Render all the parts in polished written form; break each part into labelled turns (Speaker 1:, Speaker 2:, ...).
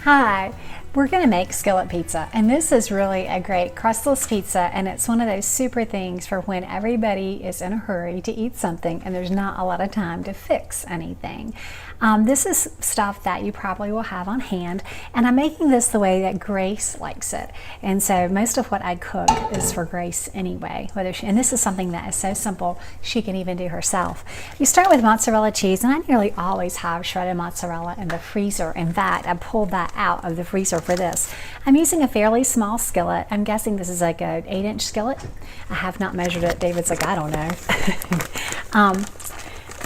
Speaker 1: Hi, we're going to make skillet pizza, and this is really a great crustless pizza, and it's one of those super things for when everybody is in a hurry to eat something and there's not a lot of time to fix anything. This is stuff that you probably will have on hand, and I'm making this the way that Grace likes it, and so most of what I cook is for Grace anyway. And this is something that is so simple she can even do herself. You start with mozzarella cheese, and I nearly always have shredded mozzarella in the freezer. In fact, I pulled that out of the freezer for this. I'm using a fairly small skillet. I'm guessing this is like an 8-inch skillet. I have not measured it. David's like, I don't know.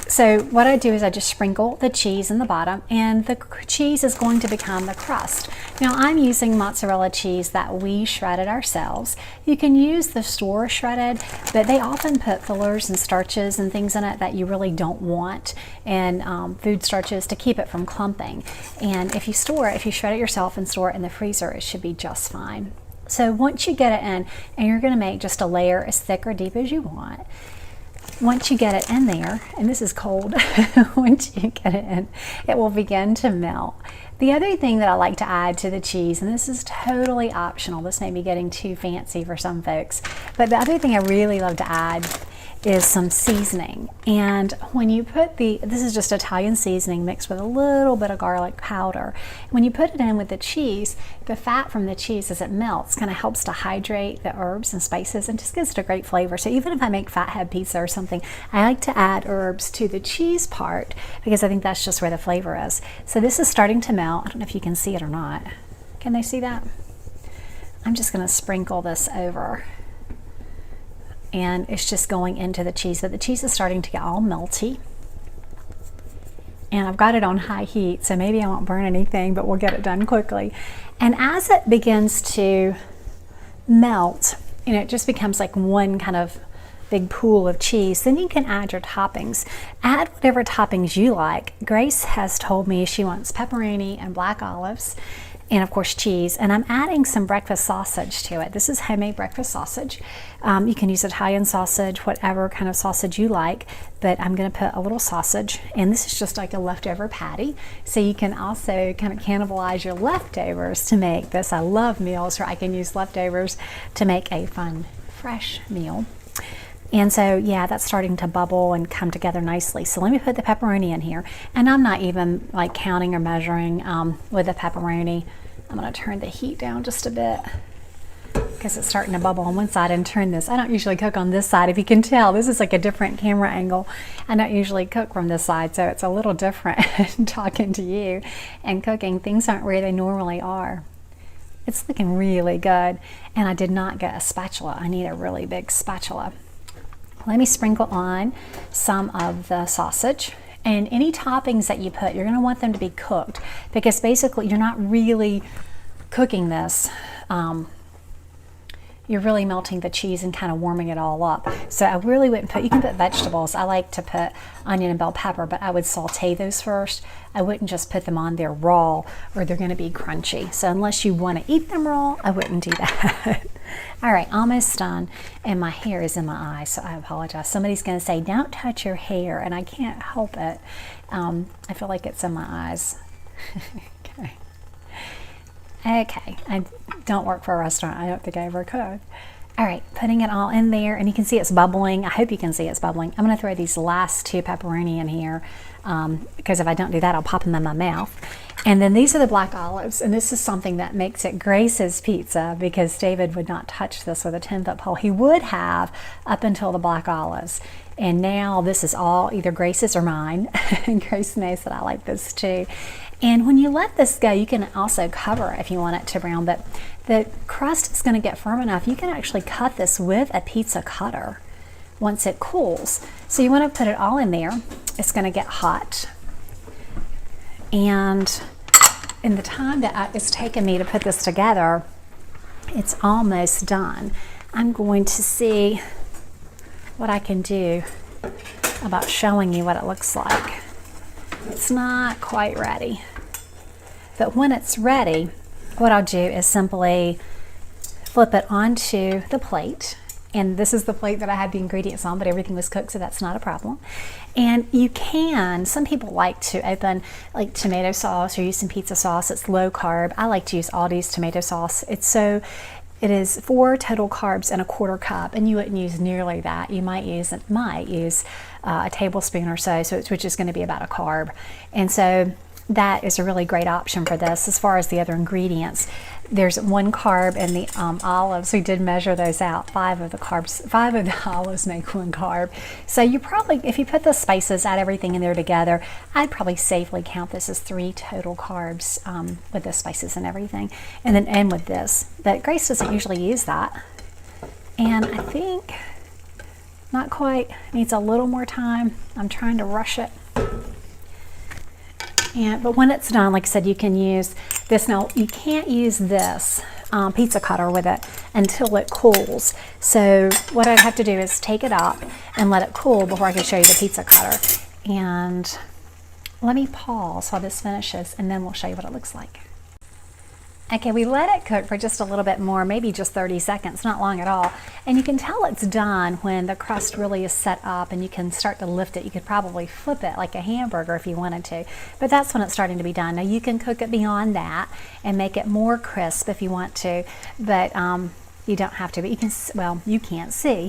Speaker 1: So what I do is I just sprinkle the cheese in the bottom, and the cheese is going to become the crust. Now I'm using mozzarella cheese that we shredded ourselves. You can use the store shredded, but they often put fillers and starches and things in it that you really don't want, and food starches to keep it from clumping. And if you shred it yourself and store it in the freezer, it should be just fine. So once you get it in, and you're going to make just a layer as thick or deep as you want. Once you get it in there, and this is cold, once you get it in, it will begin to melt. The other thing that I like to add to the cheese, and this is totally optional, this may be getting too fancy for some folks, but the other thing I really love to add is some seasoning. And when you put this is just Italian seasoning mixed with a little bit of garlic powder. When you put it in with the cheese, the fat from the cheese as it melts kind of helps to hydrate the herbs and spices and just gives it a great flavor. So even if I make fathead pizza or something, I like to add herbs to the cheese part because I think that's just where the flavor is. So this is starting to melt. I don't know if you can see it or not. Can they see that? I'm just going to sprinkle this over. And it's just going into the cheese, but the cheese is starting to get all melty. And I've got it on high heat, so maybe I won't burn anything, but we'll get it done quickly. And as it begins to melt, it just becomes like one kind of big pool of cheese. Then you can add your toppings. Add whatever toppings you like. Grace has told me she wants pepperoni and black olives, and of course cheese, and I'm adding some breakfast sausage to it. This is homemade breakfast sausage. You can use Italian sausage, whatever kind of sausage you like, but I'm going to put a little sausage, and this is just like a leftover patty, so you can also kind of cannibalize your leftovers to make this. I love meals where I can use leftovers to make a fun, fresh meal. And so, yeah, that's starting to bubble and come together nicely. So let me put the pepperoni in here. And I'm not even like counting or measuring with the pepperoni. I'm going to turn the heat down just a bit because it's starting to bubble on one side, and turn this. I don't usually cook on this side. If you can tell, this is like a different camera angle. I don't usually cook from this side, so it's a little different talking to you and cooking. Things aren't where they normally are. It's looking really good. And I did not get a spatula. I need a really big spatula. Let me sprinkle on some of the sausage, and any toppings that you put, you're going to want them to be cooked, because basically you're not really cooking this. You're really melting the cheese and kind of warming it all up. So I really wouldn't put, you can put vegetables. I like to put onion and bell pepper, but I would saute those first. I wouldn't just put them on there raw, or they're going to be crunchy. So unless you want to eat them raw, I wouldn't do that. All right, almost done, and my hair is in my eye, so I apologize. Somebody's going to say, don't touch your hair, and I can't help it. I feel like it's in my eyes. Okay, I don't work for a restaurant. I don't think I ever could. All right, putting it all in there, and you can see it's bubbling. I hope you can see it's bubbling. I'm going to throw these last 2 pepperoni in here because if I don't do that, I'll pop them in my mouth. And then these are the black olives, and this is something that makes it Grace's pizza, because David would not touch this with a 10-foot pole. He would have up until the black olives. And now this is all either Grace's or mine. And Grace knows that I like this too. And when you let this go, you can also cover it if you want it to brown, but the crust is going to get firm enough. You can actually cut this with a pizza cutter once it cools. So you want to put it all in there. It's going to get hot. And in the time that it's taken me to put this together, it's almost done. I'm going to see what I can do about showing you what it looks like. It's not quite ready, but when it's ready, what I'll do is simply flip it onto the plate, And this is the plate that I had the ingredients on, but everything was cooked, so that's not a problem. And you can, some people like to open like tomato sauce or use some pizza sauce. It's low carb. I like to use Aldi's tomato sauce. It is 4 total carbs in a 1/4 cup, and you wouldn't use nearly that. You might use a tablespoon or so, which is going to be about a carb. And so that is a really great option for this. As far as the other ingredients, there's 1 carb in the olives. We did measure those out. 5 of the olives make 1 carb. So you probably, if you put the spices, add everything in there together, I'd probably safely count this as 3 total carbs with the spices and everything. And then end with this. But Grace doesn't usually use that. And I think, not quite, needs a little more time. I'm trying to rush it. But when it's done, like I said, you can use this. Now, you can't use this pizza cutter with it until it cools. So what I'd have to do is take it up and let it cool before I can show you the pizza cutter. And let me pause while this finishes, and then we'll show you what it looks like. Okay, we let it cook for just a little bit more, maybe just 30 seconds, not long at all. And you can tell it's done when the crust really is set up and you can start to lift it. You could probably flip it like a hamburger if you wanted to, but that's when it's starting to be done. Now you can cook it beyond that and make it more crisp if you want to, but you don't have to, but you can, well, you can't see.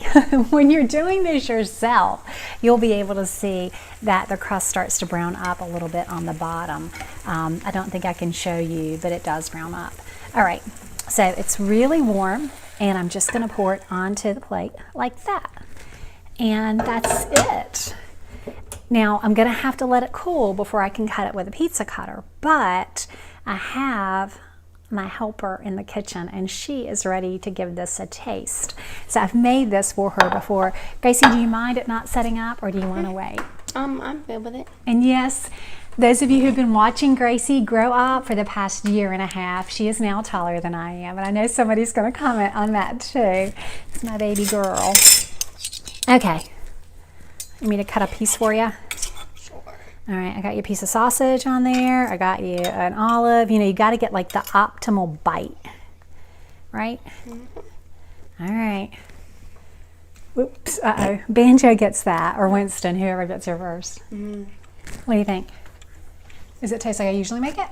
Speaker 1: When you're doing this yourself, you'll be able to see that the crust starts to brown up a little bit on the bottom. I don't think I can show you, but it does brown up. All right, so it's really warm, and I'm just gonna pour it onto the plate like that. And that's it. Now, I'm gonna have to let it cool before I can cut it with a pizza cutter, but I have my helper in the kitchen, and she is ready to give this a taste. So I've made this for her before. Gracie, do you mind it not setting up, or do you want to wait?
Speaker 2: I'm good with it.
Speaker 1: And yes, those of you who've been watching Gracie grow up for the past 1.5 years, she is now taller than I am, and I know somebody's going to comment on that too. It's my baby girl. Okay, you want me to cut a piece for you? All right, I got you a piece of sausage on there. I got you an olive. You know, you got to get like the optimal bite, right? Mm-hmm. All right. Oops, uh-oh. Banjo gets that, or Winston, whoever gets here first. Mm-hmm. What do you think? Does it taste like I usually make it?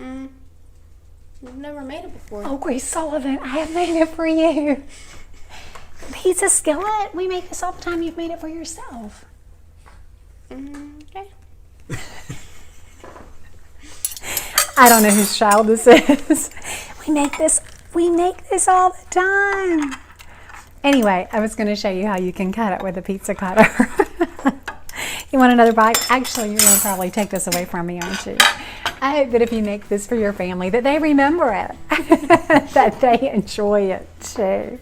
Speaker 2: I've never made it before.
Speaker 1: Oh, Grace Sullivan, I have made it for you. Pizza Skillet, we make this all the time. You've made it for yourself.
Speaker 2: Okay.
Speaker 1: I don't know whose child this is. We make this all the time. Anyway, I was going to show you how you can cut it with a pizza cutter. You want another bite? Actually, you're going to probably take this away from me, aren't you? I hope that if you make this for your family, that they remember it, that they enjoy it too.